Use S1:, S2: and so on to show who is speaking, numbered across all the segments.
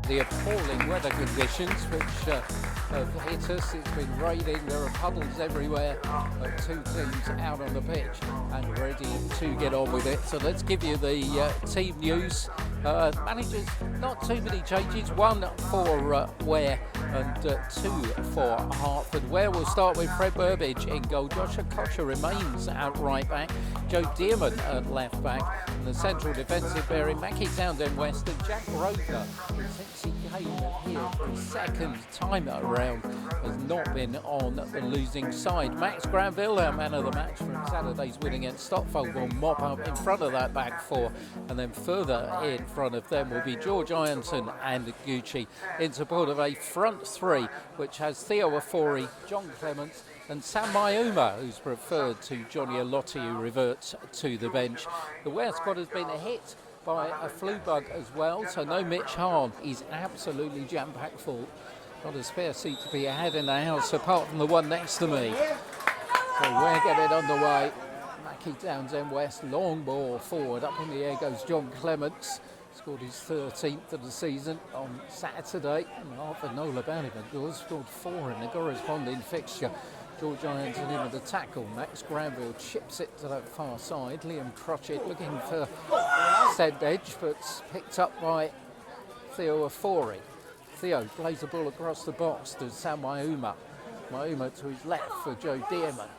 S1: the appalling weather conditions which have hit us. It's been raining, there are puddles everywhere. Two teams out on the pitch and ready to get on with it. So let's give you the team news. Managers, not too many changes. One for Ware and two for Hertford. Ware will start with Fred Burbage in goal. Joshua Kocher remains at right back. Joe Dearman at left back. And the central defensive bearing Mackie Townsend West and Jack Rover, who since he came here for his second time around has not been on the losing side. Max Granville, our man of the match from Saturday's win against Stotfold, will mop up in front of that back four, and then further in front of them will be George Ironton and Gucci in support of a front three which has Theo Afori, John Clements and Sam Mayuma, who's preferred to Johnny Alotti, who reverts to the bench. The Ware squad has been hit by a flu bug as well, so no Mitch Hahn. He's absolutely jam-packed full. Not a spare seat to be had in the house apart from the one next to me. So Ware get it underway. Mackie Townsend West, long ball forward, up in the air goes John Clements. Scored his 13th of the season on Saturday, and Hertford know all about him, of course. Scored 4 in the corresponding fixture. George Ironton in with the tackle. Max Granville chips it to that far side. Liam Crotchett looking for said edge, but picked up by Theo Afori. Theo plays the ball across the box to Sam Mayuma. Mayuma to his left for Joe Dearman.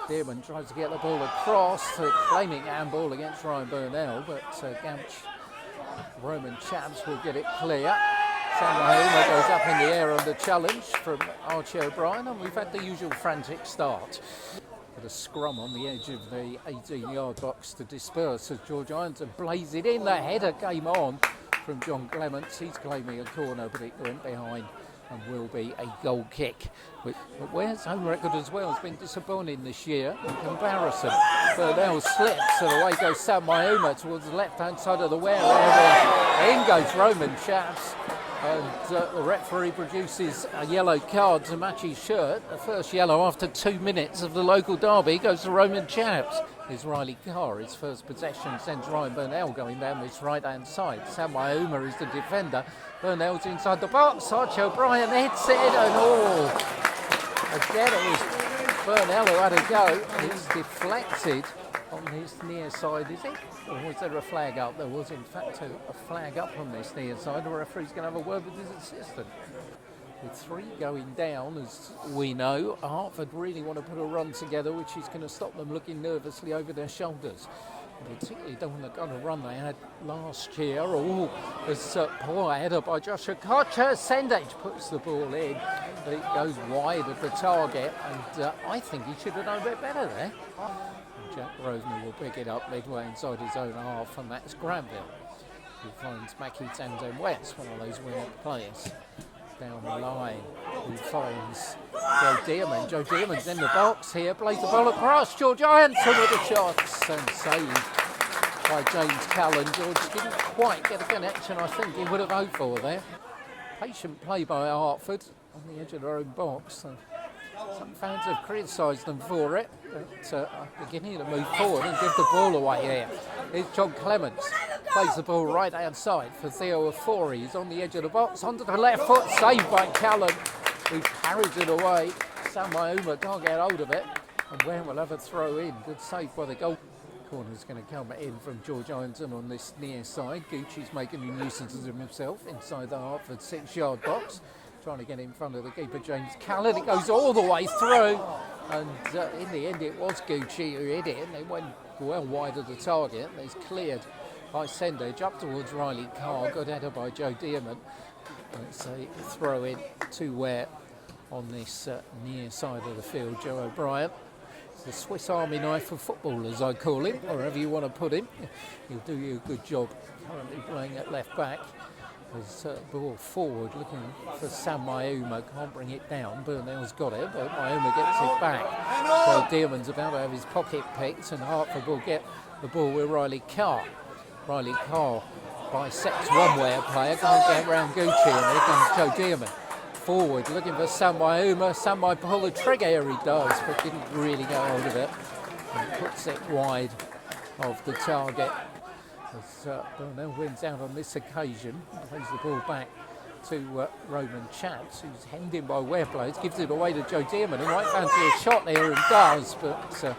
S1: Dearman tries to get the ball across, claiming handball against Ryan Burnell, but Gamch Roman Chaps will get it clear. Sam Mayuma goes up in the air on the challenge from Archie O'Brien, and we've had the usual frantic start. With a scrum on the edge of the 18-yard box to disperse as George Ironton blazes it in. The header came on from John Clements. He's claiming a corner, but it went behind and will be a goal kick. But Ware's home record as well has been disappointing this year in comparison. Burnell slips and away goes Sam Mayuma towards the left-hand side of the Ware area. In goes Roman Chaps. And the referee produces a yellow card to match his shirt. The first yellow after 2 minutes of the local derby goes to Roman Chaps. Is Riley Carr. His first possession sends Ryan Burnell going down this right-hand side. Sam Mayuma is the defender. Burnell's inside the box. Archie O'Brien hits it and all. Again, it was Burnell who had a go. It's deflected on this near side, is it? Or was there a flag up? There was, in fact, a flag up on this near side. The referee's going to have a word with his assistant. With 3 going down, as we know, Hertford really want to put a run together, which is going to stop them looking nervously over their shoulders. They particularly don't want the kind of run they had last year. Oh, there's a poor header by Joshua Kocher. Sendage puts the ball in, but it goes wide of the target, and I think he should have done a bit better there. And Jack Grosvenor will pick it up midway inside his own half for Max Granville, who finds Mackie Townsend West, one of those winning players. Down the line, who finds Joe Dearman. Joe Dearman's in the box here, plays the ball across. George Ironton with the shots and saved by James Callan. George didn't quite get a connection I think he would have hoped for there. Patient play by Hertford on the edge of their own box. Some fans have criticised them for it, but beginning to move forward and give the ball away here. Here's John Clements. Plays the ball right hand side for Theo Afori. He's on the edge of the box, onto the left foot, saved by Callan, who carries it away. Sam Mayuma can't get hold of it, and Ware will have a throw in. Good save by the goal. Corner's going to come in from George Ironton on this near side. Gucci's making a nuisance of himself inside the Hertford 6-yard box, trying to get in front of the keeper, James Callan. It goes all the way through, and in the end it was Gucci who hit it, and it went well wide of the target. It's cleared by Sendage up towards Riley Carr. Good header by Joe Dearman. It's a throw in to Ware on this near side of the field. Joe O'Brien, it's the Swiss Army knife of footballers, I call him, wherever you want to put him. He'll do you a good job. Currently playing at left back. There's ball forward looking for Sam Mayuma. Can't bring it down. Burnell's got it, but Mayuma gets it back. So Dearman's about to have his pocket picked, and Hertford will get the ball with Riley Carr. Riley Carr bisects one Ware player, can't get round Gucci, and here comes Joe Dearman. Forward, looking for Sam Mayuma. Sam might pull the trigger here, he does, but didn't really get hold of it. And puts it wide of the target. As Burnell wins out on this occasion, plays the ball back to Roman Chaps, who's hemmed in by Ware players, gives it away to Joe Dearman, who might fancy a shot there and does, but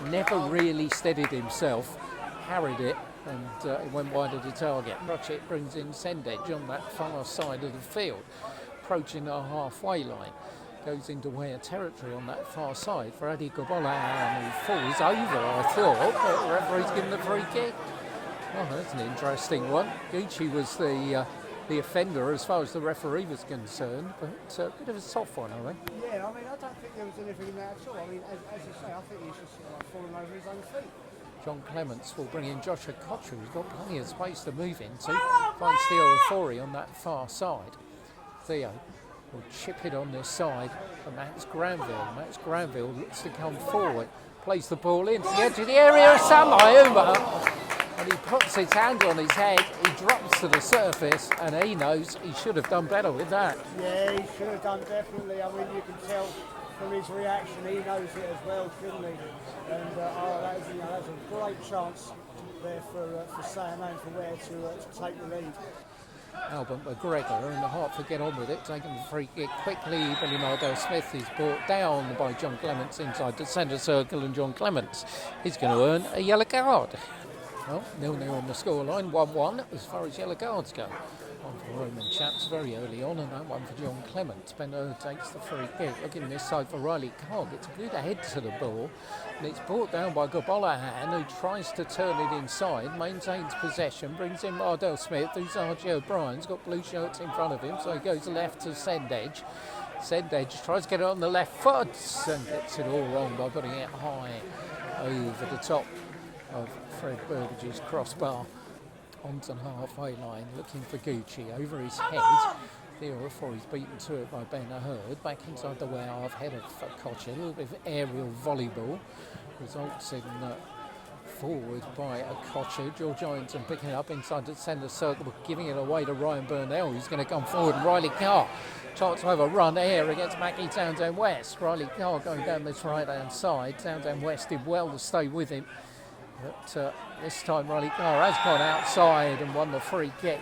S1: never really steadied himself, carried it, and it went wide of the target. Crotchet brings in Sendage on that far side of the field, approaching our halfway line. Goes into Ware territory on that far side for Adi Gobola, who falls over, I thought, but the referee's given the free kick. Oh, that's an interesting one. Gucci was the offender as far as the referee was concerned, but a bit of a soft one, I think.
S2: Yeah, I mean, I don't think there was anything in that at all. I mean, as you say, I think he's just fallen over his own feet.
S1: John Clements will bring in Joshua Kocher, who's got plenty of space to move into. Finds Theo Ofori on that far side. Theo will chip it on this side for Max Granville. Max Granville looks to come forward, plays the ball into the edge of the area of Samayuma, and he puts his hand on his head, he drops to the surface, and he knows he should have done better with that.
S2: Yeah, he should have done, definitely. I mean, you can tell from his reaction, he knows it as well, shouldn't he? And that was a great chance there for Sam and for Ware to take the lead.
S1: Albert McGregor and the Hertford get on with it, taking the free kick quickly. Billy Mardell Smith is brought down by John Clements inside the centre circle, and John Clements is going to earn a yellow card. Well, 0-0 on the scoreline, 1-1 as far as yellow cards go. One for Roman Chaps very early on, and that one for John Clements. Ben takes the free kick. Looking this side for Riley Cobb. It's a good head to the ball, and it's brought down by Gobolahan, who tries to turn it inside, maintains possession, brings in Mardell Smith, who's R.J. O'Brien's got blue shirts in front of him, so he goes left to Sendage. Sendage tries to get it on the left foot and gets it all wrong by putting it high over the top of Fred Burbage's crossbar. Onto the halfway line, looking for Gucci over his head. Theo Ofori's beaten to it by Ben Hurd. Back inside the Ware half, head of Kocher. A little bit of aerial volleyball results in forward by a Kocher. George Ironton picking it up inside the centre circle, giving it away to Ryan Burnell, who's going to come forward. And Riley Carr chance to have a run here against Mackie Townsend West. Riley Carr going down this right hand side. Townsend West did well to stay with him. But this time Riley Carr has gone outside and won the free kick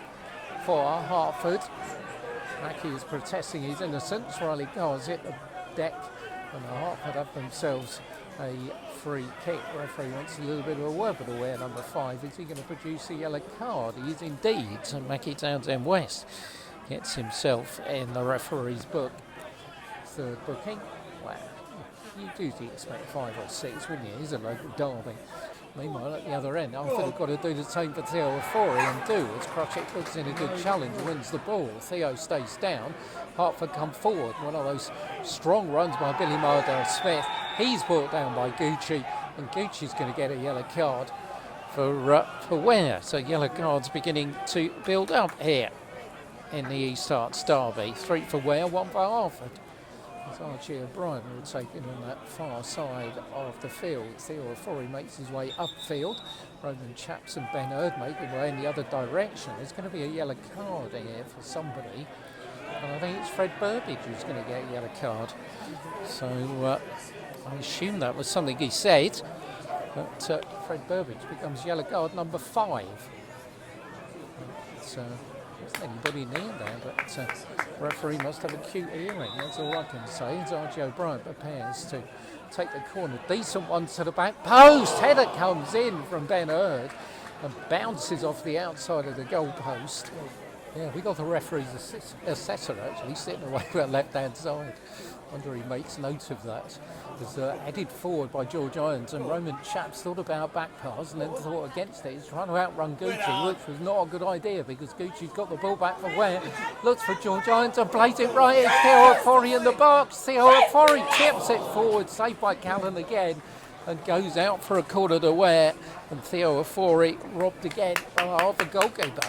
S1: for Hertford. Mackie is protesting his innocence. Riley Carr's hit the deck, and the Hertford have themselves a free kick. The referee wants a little bit of a word with the Ware number 5. Is he going to produce a yellow card? He is indeed. So Mackie Townsend West gets himself in the referee's book. Third booking. Wow. You do expect 5 or 6, wouldn't you? He's a local derby. Meanwhile, at the other end, Hertford have got to do the same for Theo Ofori, and do as Crotchet puts in a good challenge, wins the ball. Theo stays down. Hertford come forward. One of those strong runs by Billy Mardell Smith. He's brought down by Gucci, and Gucci's going to get a yellow card for Ware. So yellow cards beginning to build up here in the East Herts derby. 3 for Ware, 1 for Hertford. R.J. O'Brien will take it on that far side of the field. Theo Ofori makes his way upfield. Roman Chaps and Ben Hurd making way in the other direction. There's going to be a yellow card here for somebody. And I think it's Fred Burbage who's going to get a yellow card. So I assume that was something he said. But Fred Burbage becomes yellow card number 5. There's anybody near there, but referee must have acute hearing. That's all I can say. As R.J. O'Brien prepares to take the corner. Decent one to the back post. Header comes in from Ben Hurd and bounces off the outside of the goal post. Yeah, we got the referee's assessor actually sitting away from the left-hand side. Wonder he makes note of that. It was headed forward by George Irons, and Roman Chaps thought about back pass and then thought against it. He's trying to outrun Gucci, which was not a good idea because Gucci's got the ball back for Ware. Looks for George Irons and plays it right. It's Theo Ofori in the box. Theo Ofori chips it forward, saved by Callan again, and goes out for a corner to Ware. And Theo Ofori robbed again by half a goalkeeper.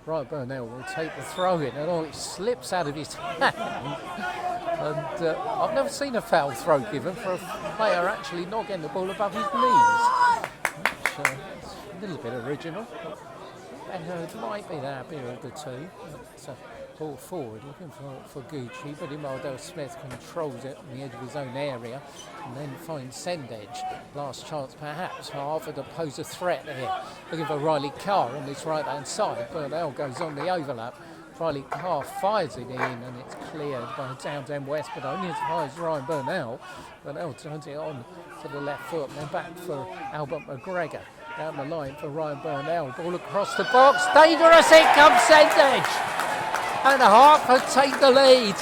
S1: Ryan Burnell will take the throw in, and it slips out of his hand. And I've never seen a foul throw given for a player actually not getting the ball above his knees. Which is a little bit original. And it might be the happier of the two. But, ball forward, looking for Gucci, but Mardell Smith controls it on the edge of his own area and then finds Sendage. Last chance perhaps for Hertford to pose a threat here. Looking for Riley Carr on this right hand side. Burnell goes on the overlap, Riley Carr fires it in and it's cleared by Townsend West, but only as far as Ryan Burnell. Burnell turns it on to the left foot and then back for Albert McGregor. Down the line for Ryan Burnell. Ball across the box. Dangerous. It comes Sendage. And Hertford take the lead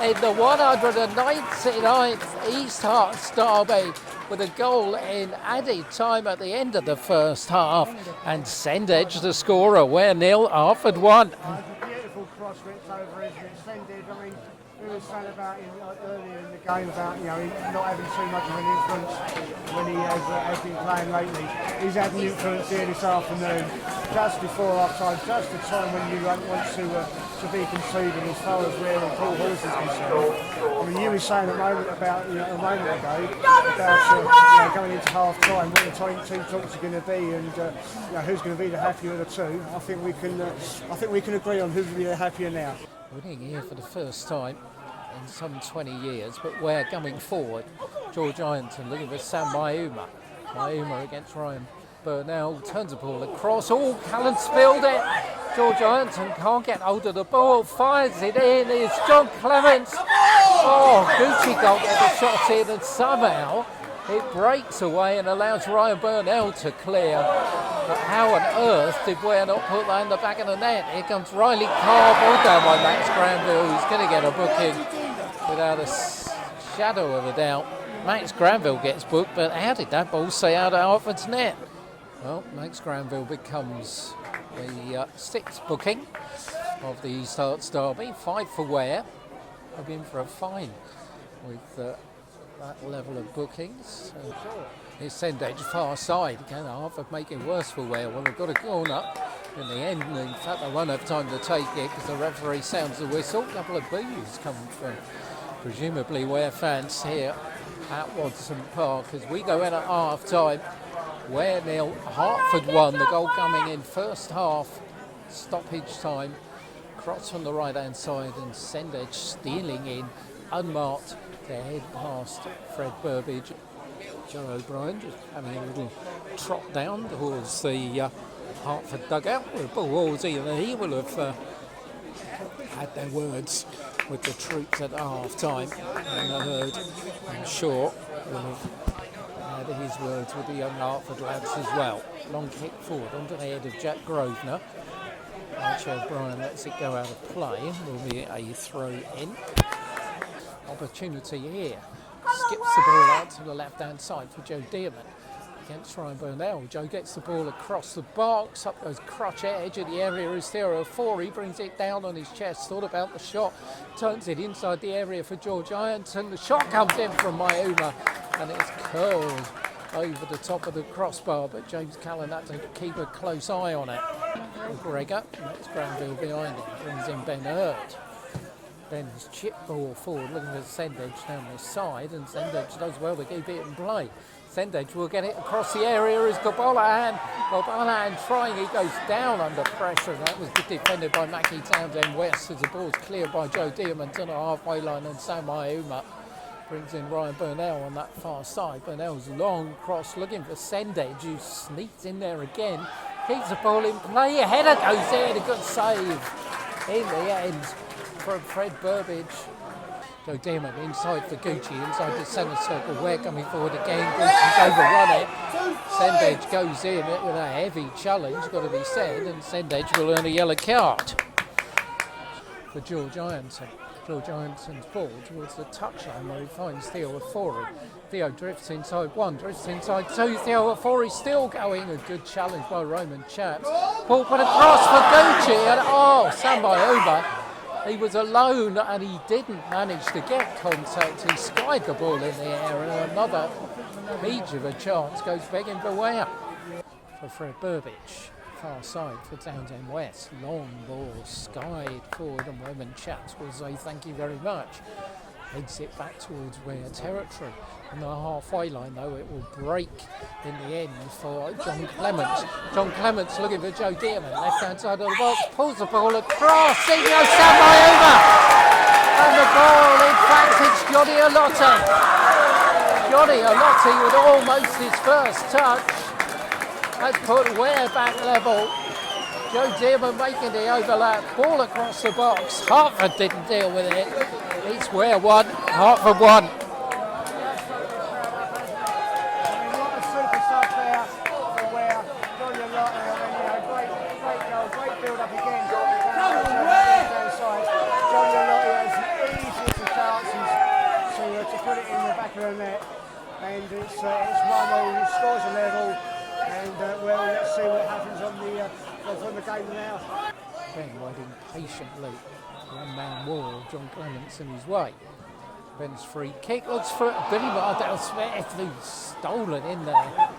S1: in the 199th East Herts derby with a goal in added time at the end of the first half. And Sendage the scorer. Ware 0, Hertford 1.
S2: Beautiful cross ripped over, isn't it? Sendage, I mean, we were saying about him earlier in the game about him not having too much of an influence when he has been playing lately. He's had an influence here this afternoon, just before half time, just the time when you don't want to be conceding as far as Ware and Paul Horse is concerned. I mean, you were saying a moment ago about going into half time, what the two talks are going to be, and who's going to be the happier of the two. I think we can agree on who's going to be the happier now.
S1: Winning here for the first time in some 20 years, but Ware coming forward. George Ironton looking for Sam Mauma. Mauma against Ryan Burnell, turns the ball across. Oh, Callan spilled it. George Ironton can't get hold of the ball, fires it in. It's John Clements. Oh, Gucci can't get the shot in, and somehow it breaks away and allows Ryan Burnell to clear. But how on earth did Ware not put that in the back of the net? Here comes Riley Carr, ball down by Max Granville, who's going to get a booking without a shadow of a doubt. Max Granville gets booked, but how did that ball stay out of Hertford's net? Well, Max Granville becomes the sixth booking of the East Herts derby. 5 for Ware. I've been for a fine with that level of bookings. Here's Sendage far side. Can Hertford make it worse for Ware? Well, they've got a corner in the end. In fact, they won't have time to take it because the referee sounds the whistle. A couple of boos coming from presumably Ware fans here at Watson Park as we go in at half time. Ware 0, Hertford 1. The goal coming in first half, stoppage time. Cross on the right hand side and Sendage stealing in unmarked to head past Fred Burbage. Joe O'Brien just having a little trot down towards the Hertford dugout where Paul Wolsey and he will have had their words with the troops at half time. And I heard, I'm sure, will have had his words with the young Hertford lads as well. Long kick forward onto the head of Jack Grosvenor. Archie O'Brien lets it go out of play. Will be a throw in. Opportunity here. Skips the ball out to the left hand side for Joe Dearman against Ryan Burnell. Joe gets the ball across the box. Up goes Crutch, edge of the area is Theo Ofori. Brings it down on his chest. Thought about the shot. Turns it inside the area for George Ironton. The shot comes in from Mauma and it's curled over the top of the crossbar, but James Callan had to keep a close eye on it. McGregor, that's Granville behind him, brings in Ben Hurt. Ben's chip ball forward, looking for Sendage down the side, and Sendage does well to keep it in play. Sendage will get it across the area as Gobolahan trying, he goes down under pressure. That was defended by Mackie Townsend West as the ball's cleared by Joe Dearman to the halfway line, and Sam Mauma brings in Ryan Burnell on that far side. Burnell's long cross looking for Sendage, who sneaks in there again, keeps the ball in play, a header goes in, a good save in the end from Fred Burbage. Joe Dearman inside for Gucci, inside the centre circle. Ware coming forward again. Gucci's overrun it. Sendage goes in with a heavy challenge, got to be said, and Sendage will earn a yellow card for George Ironton. George Ironton's ball towards the touchline where he finds Theo Ofori. Theo drifts inside 1, drifts inside 2. Theo Ofori still going. A good challenge by Roman Chaps. Ball put across for Gucci, and Sam Mauma. He was alone and he didn't manage to get contact. He skied the ball in the air, and another peach of a chance goes begging for Ware. For Fred Burbage, far side for Townsend West. Long ball skied forward, and Roman Chaps will say thank you very much. Heads it back towards Ware territory. On the halfway line, though, it will break in the end for John Clements. John Clements looking for Joe Dearman, left-hand side of the box, pulls the ball across, in goes Sam Mauma! And the ball, in fact, it's Johnny Alotti. Johnny Alotti with almost his first touch has put Ware back level. Joe Dearman making the overlap, ball across the box. Hertford didn't deal with it. It's Ware 1, Hertford 1.
S2: What a super sub there for Ware. Got your lot there. Great goal, great build up again. Side. Got your lot here. It's easy to chances to put it in the back of the net. And it's 1-0, it scores a level. And well, let's see what happens on the game now.
S1: Ben waiting patiently. One man wall, John Clements in his way. Ben's free kick looks for Billy Mardell Smith, who's stolen in there.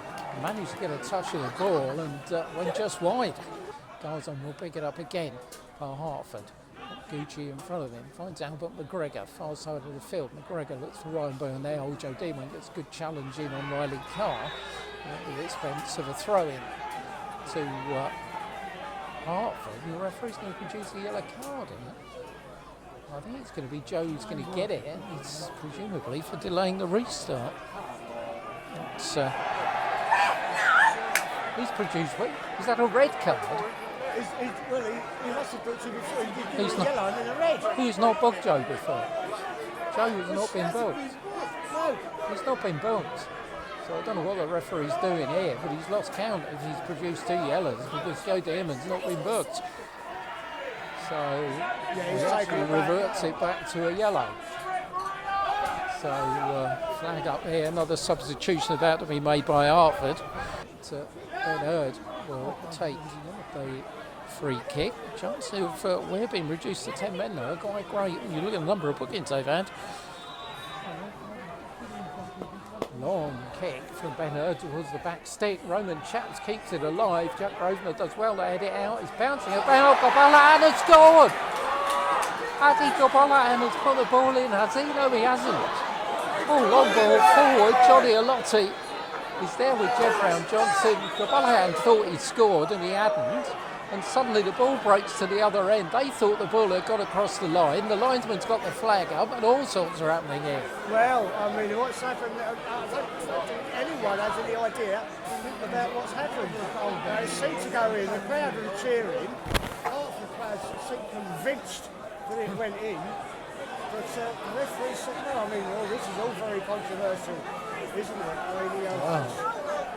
S1: Managed to get a touch of the ball and went just wide. Garzon will pick it up again for Hertford. Gucci in front of him, finds Albert McGregor, far side of the field. McGregor looks for Ryan Byrne there. Old Joe Demon gets a good challenge in on Riley Carr at the expense of a throw-in to Hertford. And the referee's going to produce a yellow card in it. I think it's going to be Joe who's going to get it. It's presumably for delaying the restart. It's, he's produced, is that a red card?
S2: He must have booked you before. He did a yellow and then a red.
S1: Who's not booked Joe before? Joe has not been booked.
S2: No.
S1: He's not been booked. So I don't know what the referee's doing here, but he's lost count if he's produced 2 yellows because Joe Dearman's not been booked. So he actually reverts it back to a yellow. So flag up here, another substitution about to be made by Hertford. Ben Hurd will take the free kick. Chance of Ware being reduced to 10 men now. Quite great. You look at the number of bookings they've had. Long kick from Ben Hurd towards the back stick. Roman Chaps keeps it alive. Jack Grosvenor does well to head it out. He's bouncing about. Gobolahan has scored! Adi Gobolahan has put the ball in, has he? No, he hasn't. Oh, long ball forward. Johnny Alotti is there with Jeff Brown Johnson. Gobolahan thought he'd scored and he hadn't. And suddenly the ball breaks to the other end. They thought the ball had got across the line. The linesman's got the flag up and all sorts are happening here.
S2: Well, I mean, what's happened, I don't think anyone has any idea about what's happened. It seemed to go in, the crowd were cheering. Half the crowd seemed convinced that it went in. But the referee said, no, I mean, this is all very controversial, isn't it? I mean,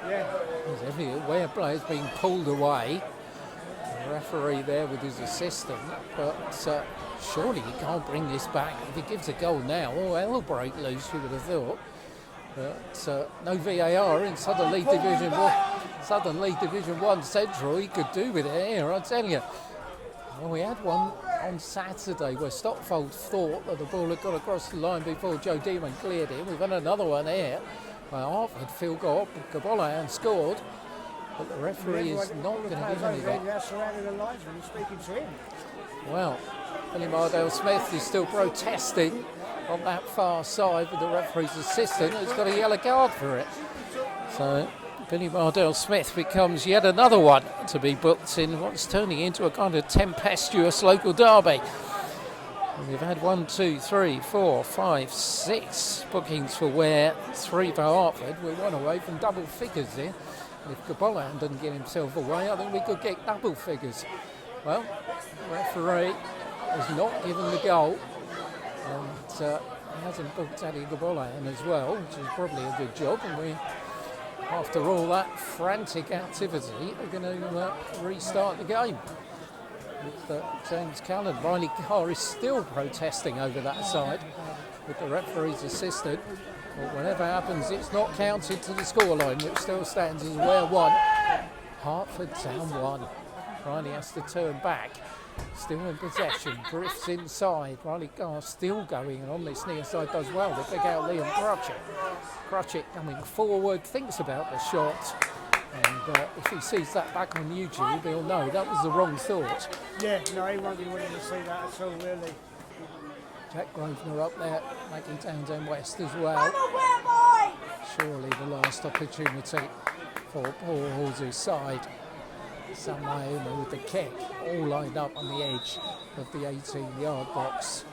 S2: yeah.
S1: There's every Ware player's being pulled away. The referee there with his assistant, but surely he can't bring this back. If he gives a goal now, all hell will break loose, you would have thought. But no VAR in Southern League Division 1 Central. He could do with it here, I tell you. Well, we had one on Saturday where Stockfold thought that the ball had got across the line before Joe Demon cleared it. We've had another one here where Hertford field goal, Gobolahan scored. But the referee is not going to give anything.
S2: Surrounding the linesman and speaking to him.
S1: Well, Billy Mardell Smith is still protesting on that far side with the referee's assistant who's got a yellow card for it. So Billy Mardell Smith becomes yet another one to be booked in what's turning into a kind of tempestuous local derby. And we've had 1, 2, 3, 4, 5, 6 bookings for Ware, 3 for Hertford. We're one away from double figures here. If Gobolahan doesn't get himself away, I think we could get double figures. Well, the referee has not given the goal, and he hasn't booked Adi Gobolahan as well, which is probably a good job. And we, after all that frantic activity, are going to restart the game. With James Callan, Riley Carr is still protesting over that side with the referee's assistant. But whatever happens, it's not counted to the scoreline, which still stands as Ware 1, Hertford Town 1. Riley has to turn back, still in possession, drifts inside. Riley Carr still going, and on this near side does well to pick out Liam Crutchett. Crutchett coming forward, thinks about the shot, and if he sees that back on YouTube, he'll know that was the wrong thought.
S2: Yeah, no, he won't be willing to see that at all, really.
S1: Jack Grosvenor up there, making Townsend West as well. Surely the last opportunity for Paul Hall's side. Sam Iona with the kick, all lined up on the edge of the 18-yard box.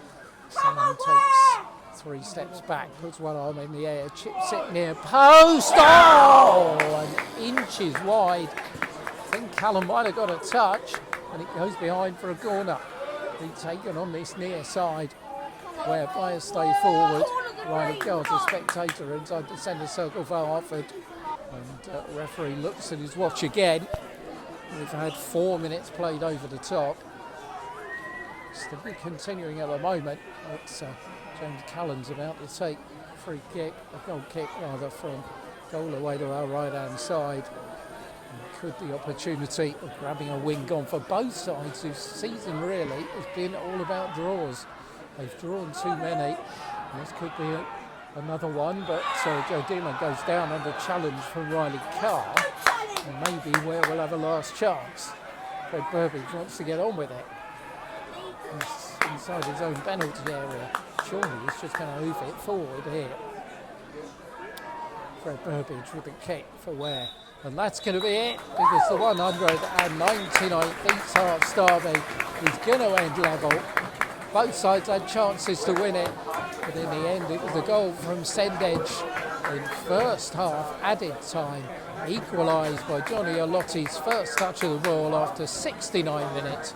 S1: Sam takes 3 steps back, puts one arm in the air, chips it near post. Oh, and inches wide. I think Callum might have got a touch. and it goes behind for a corner. Be taken on this near side where players stay forward. Riley Carter, spectator inside the centre circle for Hertford. And referee looks at his watch again. We've had 4 minutes played over the top. Still continuing at the moment. It's James Callan's about to take a goal kick rather, from goal away to our right hand side. And could the opportunity of grabbing a win gone for both sides, whose season really has been all about draws. They've drawn too many. And this could be another one, but Joe Dillon goes down under challenge from Riley Carr. And maybe Ware will have a last chance. Fred Burbage wants to get on with it. He's inside his own penalty area. Surely he's just going to hoof it forward here. Fred Burbage with the kick for Ware. And that's going to be it, because the 199th East Herts derby is going to end level. Both sides had chances to win it, but in the end it was a goal from Sendedge in first half added time, equalised by Johnny Olotti's first touch of the ball after 69 minutes,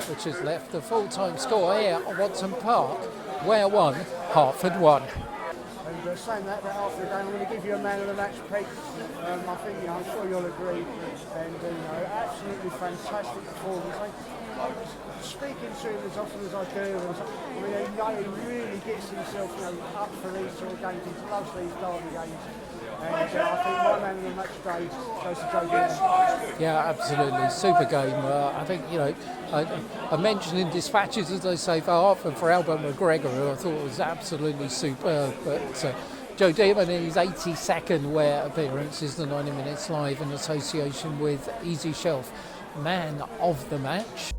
S1: which has left the full-time score here at Watson Park, Ware 1, Hertford 1.
S2: And saying that after the game, I'm going to give you a man of the match pick. I think, I'm sure you'll agree. And absolutely fantastic performance. Speaking to him as often as I do, he really gets himself up for these sort of games. He loves these derby games. And I think my man of the match today goes to Joe Dillon.
S1: Yeah, absolutely. Super game. I think, I mentioned in dispatches, as they say, for Hertford, for Albert McGregor, who I thought was absolutely superb. But Joe Dillon in his 82nd Ware appearance is the 90 Minutes Live in association with Easy Shelf man of the match.